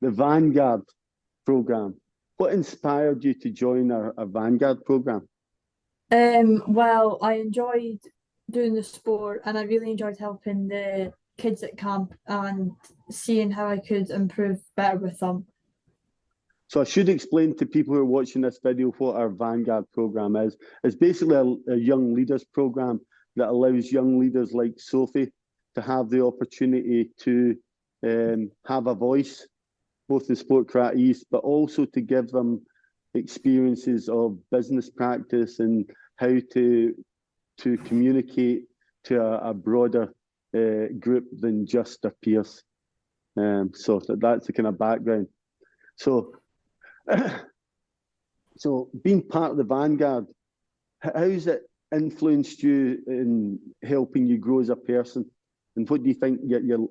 the Vanguard Programme. What inspired you to join our Vanguard Programme? Well, I enjoyed doing the sport and I really enjoyed helping the kids at camp and seeing how I could improve better with them. So I should explain to people who are watching this video what our Vanguard Programme is. It's basically a young leaders programme that allows young leaders like Sophie to have the opportunity to have a voice, both in sport karate East, but also to give them experiences of business practice and how to communicate to a broader group than just their peers. So that's the kind of background. So, so being part of the Vanguard, how's it influenced you in helping you grow as a person? And what do you think your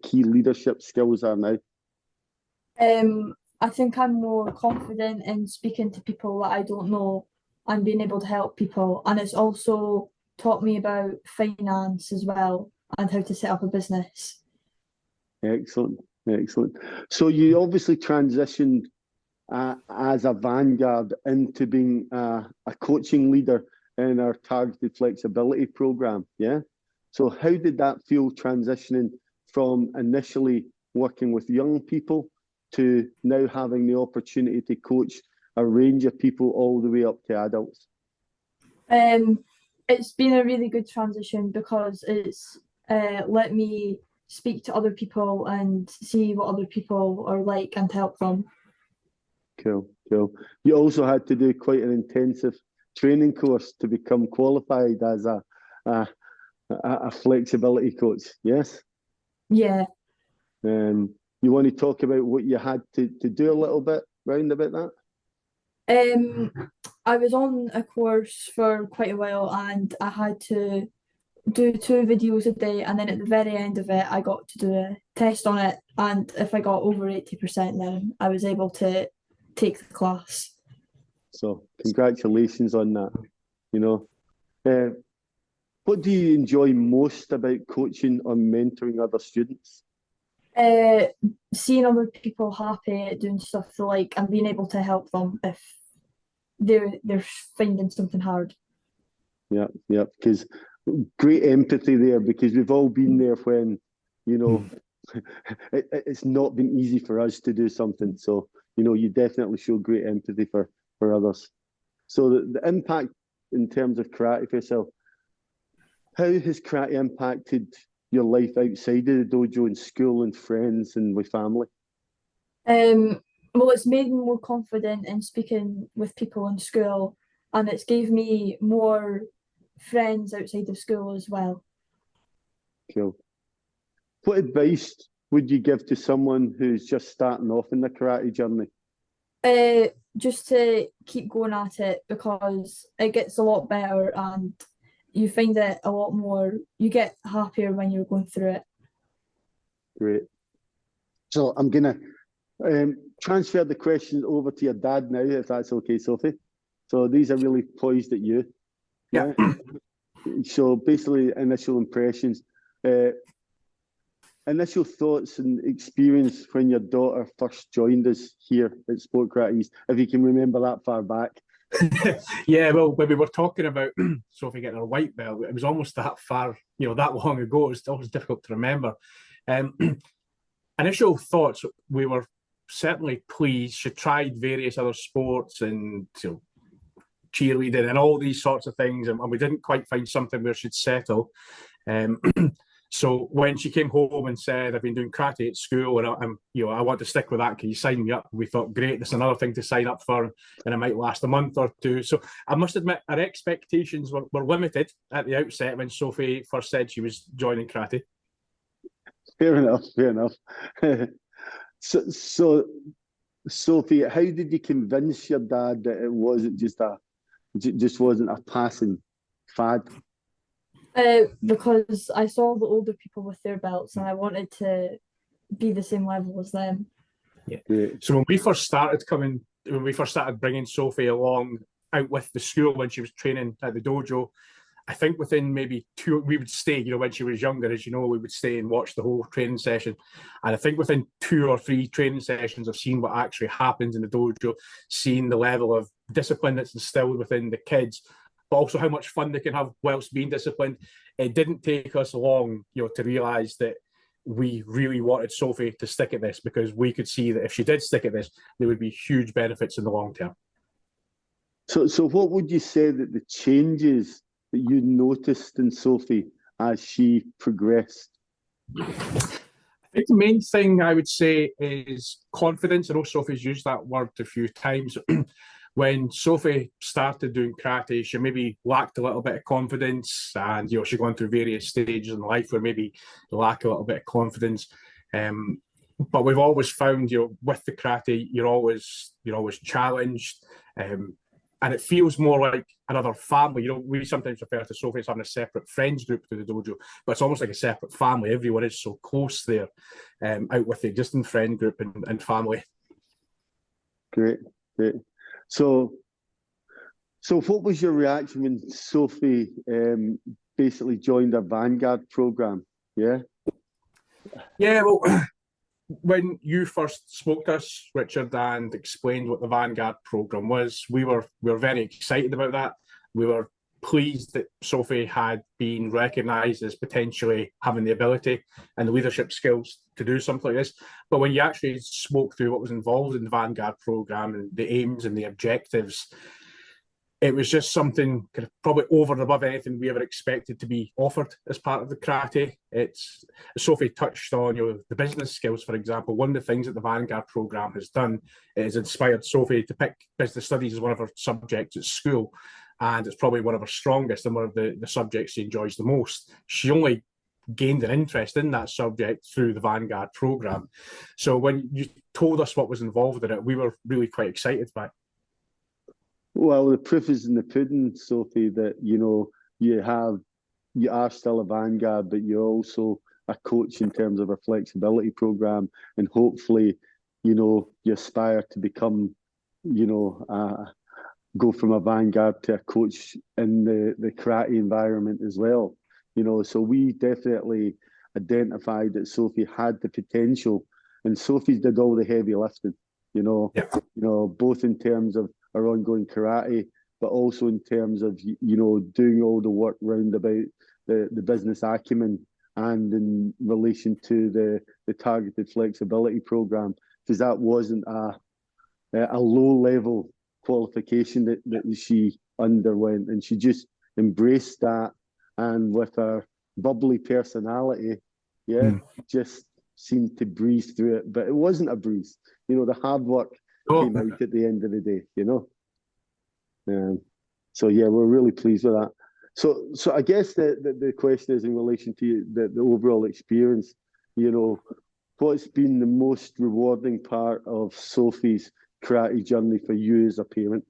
key leadership skills are now? I think I'm more confident in speaking to people that I don't know and being able to help people. And it's also taught me about finance as well and how to set up a business. Excellent, excellent. So you obviously transitioned as a Vanguard into being a coaching leader in our targeted flexibility program, yeah? So how did that feel transitioning from initially working with young people to now having the opportunity to coach a range of people all the way up to adults? It's been a really good transition because it's let me speak to other people and see what other people are like and help them. Cool, cool. You also had to do quite an intensive training course to become qualified as a flexibility coach, yes? Yeah. You want to talk about what you had to do a little bit round about that? I was on a course for quite a while and I had to do 2 videos a day, and then at the very end of it I got to do a test on it, and if I got over 80% then I was able to take the class. So congratulations on that. You know, what do you enjoy most about coaching or mentoring other students? Seeing other people happy doing stuff they like and being able to help them if they're finding something hard. Yeah, yeah, because great empathy there, because we've all been there when, you know, it's not been easy for us to do something. So, you know, you definitely show great empathy for others. So the impact in terms of karate for yourself, how has karate impacted your life outside of the dojo in school and friends and with family? Well, it's made me more confident in speaking with people in school, and it's gave me more friends outside of school as well. Cool. What advice would you give to someone who's just starting off in the karate journey? Just to keep going at it, because it gets a lot better and you find it a lot more, you get happier when you're going through it. Great. So I'm going to transfer the questions over to your dad now, if that's okay, Sophie. So these are really poised at you. Yeah. So basically, initial impressions, initial thoughts and experience when your daughter first joined us here at Sport Karate East, if you can remember that far back. Yeah, well, when we were talking about Sophie getting her white belt, it was almost that far, you know, that long ago. It's always difficult to remember. Initial thoughts, we were certainly pleased. She tried various other sports and, you know, cheerleading and all these sorts of things, and we didn't quite find something where she'd settle. So when she came home and said, "I've been doing karate at school and I'm, you know, I want to stick with that. Can you sign me up?" We thought, great, there's another thing to sign up for, and it might last a month or two. So I must admit, our expectations were limited at the outset when Sophie first said she was joining karate. Fair enough, fair enough. So Sophie, how did you convince your dad that it wasn't just wasn't a passing fad? Because I saw the older people with their belts and I wanted to be the same level as them. Yeah. Great. So when we first started bringing Sophie along out with the school when she was training at the dojo, I think within maybe we would stay, you know, when she was younger, as you know, we would stay and watch the whole training session. And I think within 2 or 3 training sessions, I've seen what actually happens in the dojo, seeing the level of discipline that's instilled within the kids, but also how much fun they can have whilst being disciplined. It didn't take us long, you know, to realise that we really wanted Sophie to stick at this, because we could see that if she did stick at this, there would be huge benefits in the long term. So what would you say that the changes that you noticed in Sophie as she progressed? I think the main thing I would say is confidence. I know Sophie's used that word a few times. When Sophie started doing karate, she maybe lacked a little bit of confidence, and you know, she's gone through various stages in life where maybe you lack a little bit of confidence. But we've always found, you know, with the karate, you're always challenged, and it feels more like another family. You know, we sometimes refer to Sophie as having a separate friends group through the dojo, but it's almost like a separate family. Everyone is so close there, out with the existing friend group and family. Great. So what was your reaction when Sophie basically joined our Vanguard program? Yeah, well, when you first spoke to us, Richard, and explained what the Vanguard program was, we were very excited about that. We were pleased that Sophie had been recognised as potentially having the ability and the leadership skills to do something like this. But when you actually spoke through what was involved in the Vanguard program and the aims and the objectives, it was just something kind of probably over and above anything we ever expected to be offered as part of the karate. It's, Sophie touched on, you know, the business skills, for example. One of the things that the Vanguard program has done is inspired Sophie to pick business studies as one of her subjects at school. And it's probably one of her strongest and one of the subjects she enjoys the most. She only gained an interest in that subject through the Vanguard program. So when you told us what was involved in it, we were really quite excited by it. Well, the proof is in the pudding, Sophie, that, you know, you are still a Vanguard, but you're also a coach in terms of a flexibility program, and hopefully, you know, you aspire to become, you know, go from a Vanguard to a coach in the karate environment as well. You know, so we definitely identified that Sophie had the potential, and Sophie did all the heavy lifting, you know, both in terms of our ongoing karate, but also in terms of, you know, doing all the work round about the business acumen, and in relation to the targeted flexibility program, because that wasn't a low level qualification that she underwent, and she just embraced that, and with her bubbly personality, just seemed to breeze through it. But it wasn't a breeze, you know, the hard work came out at the end of the day, you know. So yeah, we're really pleased with that. So I guess the question is in relation to the overall experience, you know, what's been the most rewarding part of Sophie's karate journey for you as a parent?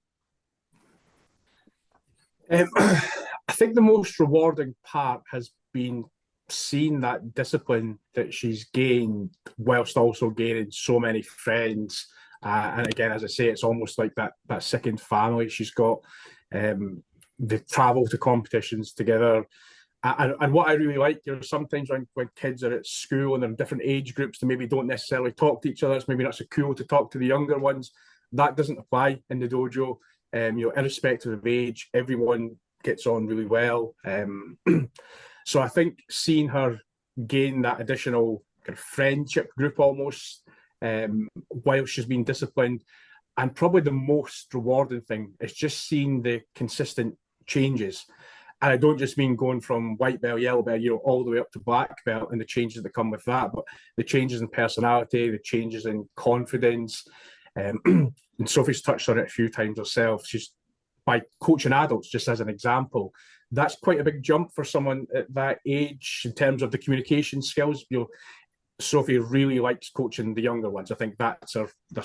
I think the most rewarding part has been seeing that discipline that she's gained whilst also gaining so many friends. And again, as I say, it's almost like that second family she's got. They travel to competitions together. And what I really like, you know, sometimes when kids are at school and they're in different age groups, they maybe don't necessarily talk to each other. It's maybe not so cool to talk to the younger ones. That doesn't apply in the dojo. You know, irrespective of age, everyone gets on really well. So I think seeing her gain that additional kind of friendship group almost, while she's been disciplined, and probably the most rewarding thing is just seeing the consistent changes. And I don't just mean going from white belt, yellow belt, you know, all the way up to black belt and the changes that come with that, but the changes in personality, the changes in confidence. And Sophie's touched on it a few times herself. She's, by coaching adults, just as an example, that's quite a big jump for someone at that age in terms of the communication skills. You know, Sophie really likes coaching the younger ones. I think that's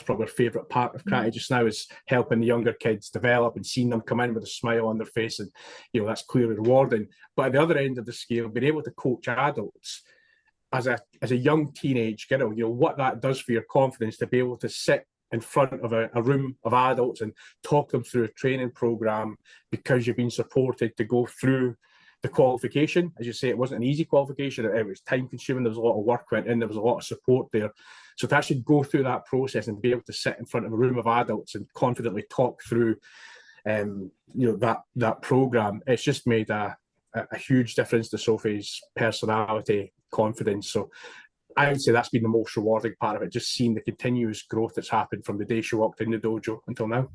probably her favourite part of karate just now, is helping the younger kids develop and seeing them come in with a smile on their face, and you know, that's clearly rewarding. But at the other end of the scale, being able to coach adults as a young teenage girl, you know, what that does for your confidence to be able to sit in front of a room of adults and talk them through a training program because you've been supported to go through the qualification, as you say, it wasn't an easy qualification. It was time consuming. There was a lot of work went in. There was a lot of support there. So to actually go through that process and be able to sit in front of a room of adults and confidently talk through, that program, it's just made a huge difference to Sophie's personality, confidence. So I would say that's been the most rewarding part of it, just seeing the continuous growth that's happened from the day she walked in the dojo until now.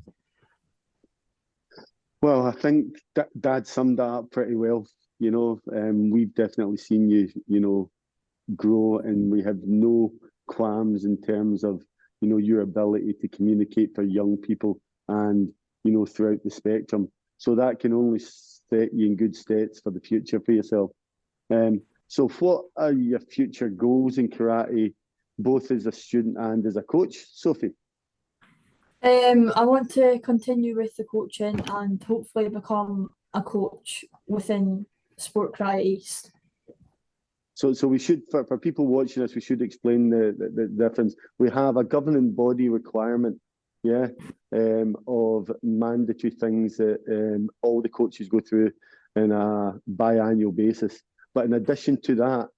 Well, I think Dad summed that up pretty well. We've definitely seen you, grow, and we have no qualms in terms of, your ability to communicate for young people and, throughout the spectrum. So that can only set you in good stead for the future for yourself. So what are your future goals in karate, both as a student and as a coach, Sophie? I want to continue with the coaching and hopefully become a coach within Sport Karate East. So we should, for people watching us, we should explain the difference. We have a governing body requirement, of mandatory things that all the coaches go through on a biannual basis. But in addition to that,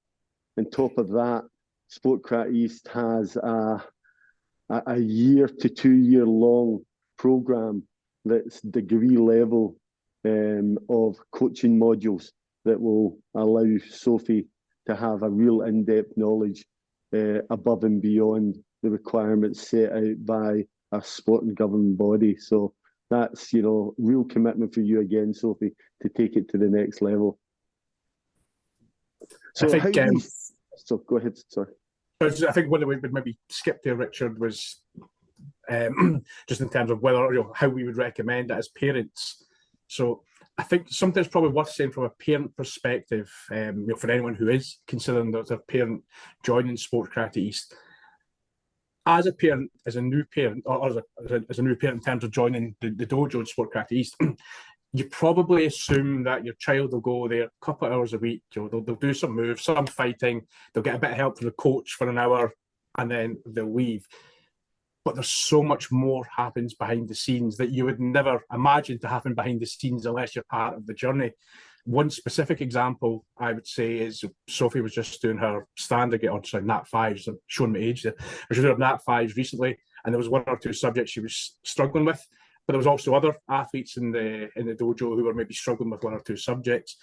on top of that, Sport Karate East has a year to 2 year long program that's degree level of coaching modules that will allow Sophie to have a real in-depth knowledge above and beyond the requirements set out by our sport and governing body. So that's, real commitment for you again, Sophie, to take it to the next level. So so go ahead, sorry. I think one that we would maybe skip there, Richard, was just in terms of whether, how we would recommend it as parents. So I think something probably worth saying from a parent perspective, for anyone who is considering their parent joining Sport Karate East. As a parent, as a new parent, or as a new parent in terms of joining the dojo in Sport Karate East, you probably assume that your child will go there a couple of hours a week. They'll do some moves, some fighting. They'll get a bit of help from the coach for an hour, and then they'll leave. But there's so much more happens behind the scenes that you would never imagine to happen behind the scenes unless you're part of the journey. One specific example I would say is Sophie was just doing her standard Nat 5s. I'm showing my age there. She was doing Nat 5s recently, and there was one or two subjects she was struggling with. But there was also other athletes in the dojo who were maybe struggling with one or two subjects.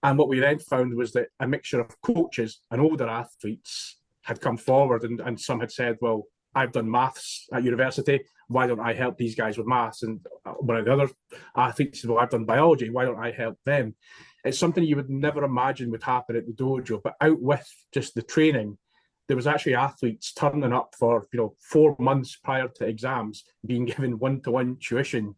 And what we then found was that a mixture of coaches and older athletes had come forward, and some had said, well, I've done maths at university, why don't I help these guys with maths? And one of the other athletes said, well, I've done biology, why don't I help them? It's something you would never imagine would happen at the dojo, but out with just the training, there was actually athletes turning up for 4 months prior to exams, being given one-to-one tuition,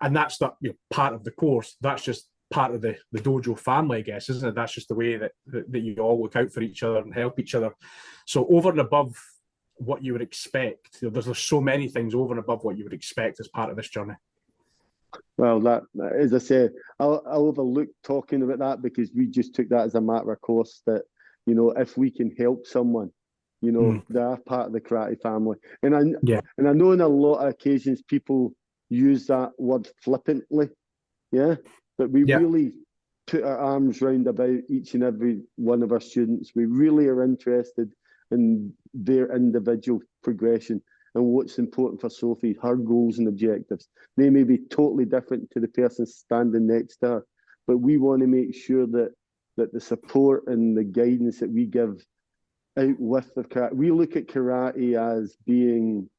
and that's not part of the course. That's just part of the dojo family, I guess, isn't it? That's just the way that you all look out for each other and help each other. So over and above what you would expect, there's so many things over and above what you would expect as part of this journey. Well, that, as I said, I'll overlook talking about that because we just took that as a matter of course that, if we can help someone, they are part of the karate family. And I know on a lot of occasions people use that word flippantly, but we really put our arms round about each and every one of our students. We really are interested in their individual progression and what's important for Sophie, her goals and objectives. They may be totally different to the person standing next to her, but we want to make sure that the support and the guidance that we give out with the karate, we look at karate as being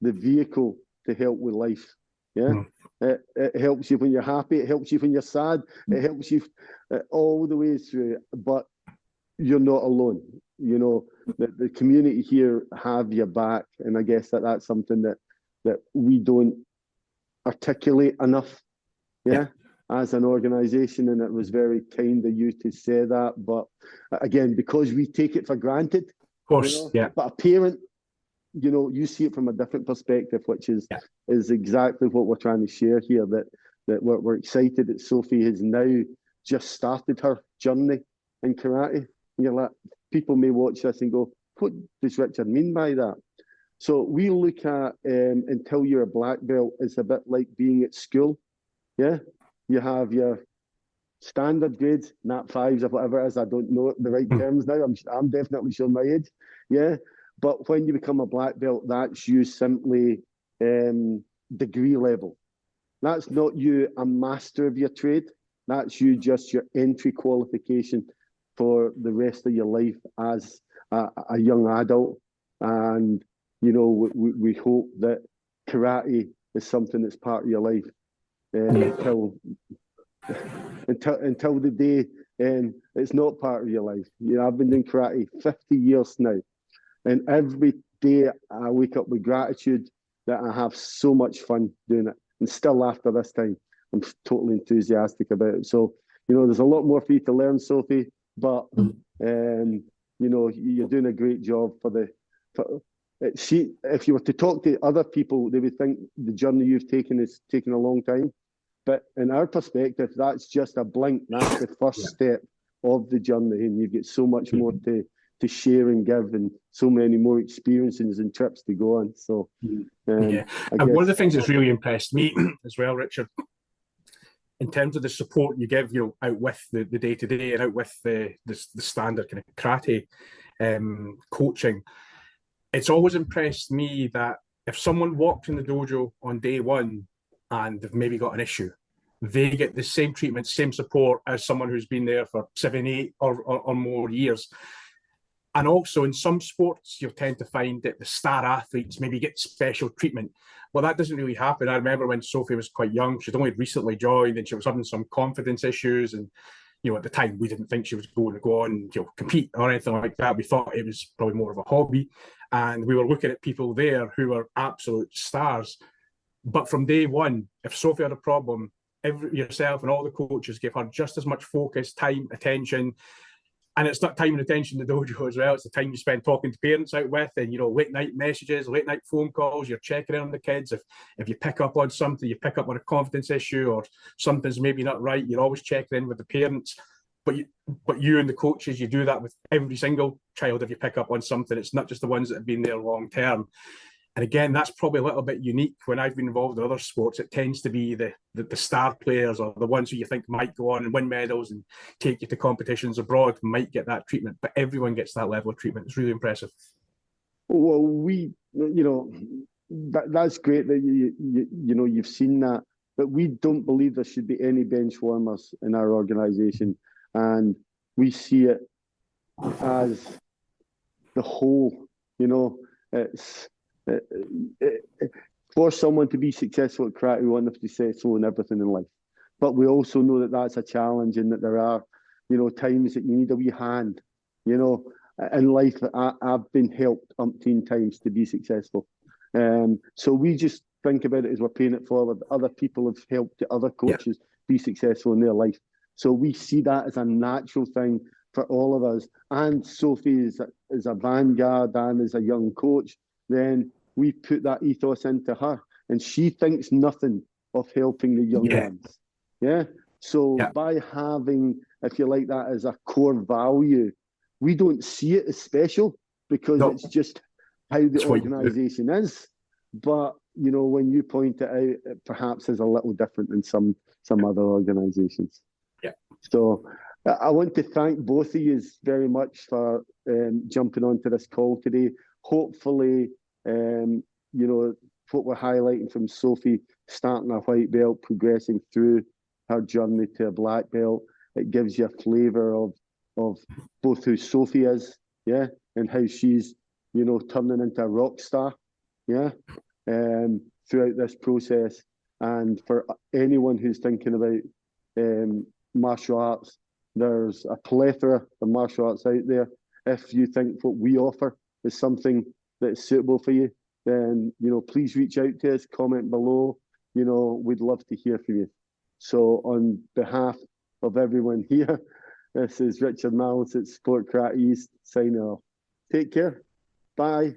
the vehicle to help with life. It helps you when you're happy, it helps you when you're sad, it helps you all the way through, but you're not alone. The community here have your back, and I guess that's something that we don't articulate enough as an organization, and it was very kind of you to say that. But again, because we take it for granted, of course, but a parent, you see it from a different perspective, which is exactly what we're trying to share here, that we're excited that Sophie has now just started her journey in karate. People may watch this and go, what does Richard mean by that? So we look at until you're a black belt, it's a bit like being at school. You have your standard grades, nat fives or whatever it is. I don't know the right terms now. I'm definitely showing my age. Yeah. But when you become a black belt, that's you simply degree level. That's not you a master of your trade. That's you just your entry qualification for the rest of your life as a young adult. And, you know, we hope that karate is something that's part of your life until the day it's not part of your life. You know, I've been doing karate 50 years now. And every day I wake up with gratitude that I have so much fun doing it. And still after this time, I'm totally enthusiastic about it. So, you know, there's a lot more for you to learn, Sophie, but, you know, you're doing a great job if you were to talk to other people, they would think the journey you've taken is taking a long time. But in our perspective, that's just a blink. That's the first step of the journey. And you get so much more to share and give, and so many more experiences and trips to go on. So, and one of the things that's really impressed me as well, Richard, in terms of the support you give, you know, out with the day-to-day and out with the standard kind of karate coaching, it's always impressed me that if someone walks in the dojo on day one and they've maybe got an issue, they get the same treatment, same support as someone who's been there for 7, 8 or more years. And also in some sports, you'll tend to find that the star athletes maybe get special treatment. Well, that doesn't really happen. I remember when Sophie was quite young, she'd only recently joined and she was having some confidence issues. And, you know, at the time, we didn't think she was going to go on, you know, compete or anything like that. We thought it was probably more of a hobby. And we were looking at people there who were absolute stars. But from day one, if Sophie had a problem, yourself and all the coaches gave her just as much focus, time, attention. And it's not time and attention in the dojo as well. It's the time you spend talking to parents out with, and, you know, late night messages, late night phone calls. You're checking in on the kids. If you pick up on something, you pick up on a confidence issue or something's maybe not right, you're always checking in with the parents. But you and the coaches, you do that with every single child. If you pick up on something, it's not just the ones that have been there long term. And again, that's probably a little bit unique. When I've been involved in other sports, it tends to be the star players or the ones who you think might go on and win medals and take you to competitions abroad might get that treatment. But everyone gets that level of treatment. It's really impressive. Well, that's great that you know you've seen that, but we don't believe there should be any bench warmers in our organisation, and we see it as the whole. You know, it's. For someone to be successful at karate, we want them to be successful in everything in life. But we also know that that's a challenge, and that there are, you know, times that you need a wee hand. You know, in life, I've been helped umpteen times to be successful. So we just think about it as we're paying it forward. Other people have helped other coaches be successful in their life. So we see that as a natural thing for all of us. And Sophie is a vanguard and as a young coach, then we put that ethos into her, and she thinks nothing of helping the young ones. Yeah. So by having, if you like, that as a core value, we don't see it as special because it's just how the organisation is. But, you know, when you point it out, it perhaps is a little different than some other organisations. Yeah. So I want to thank both of you very much for jumping onto this call today. Hopefully, you know, what we're highlighting from Sophie, starting a white belt, progressing through her journey to a black belt, it gives you a flavour of both who Sophie is, and how she's, you know, turning into a rock star, throughout this process. And for anyone who's thinking about martial arts, there's a plethora of martial arts out there. If you think what we offer is something that is suitable for you, then, you know, please reach out to us, comment below. You know, we'd love to hear from you. So on behalf of everyone here, this is Richard Mallett at Sport Karate East signing off. Take care. Bye.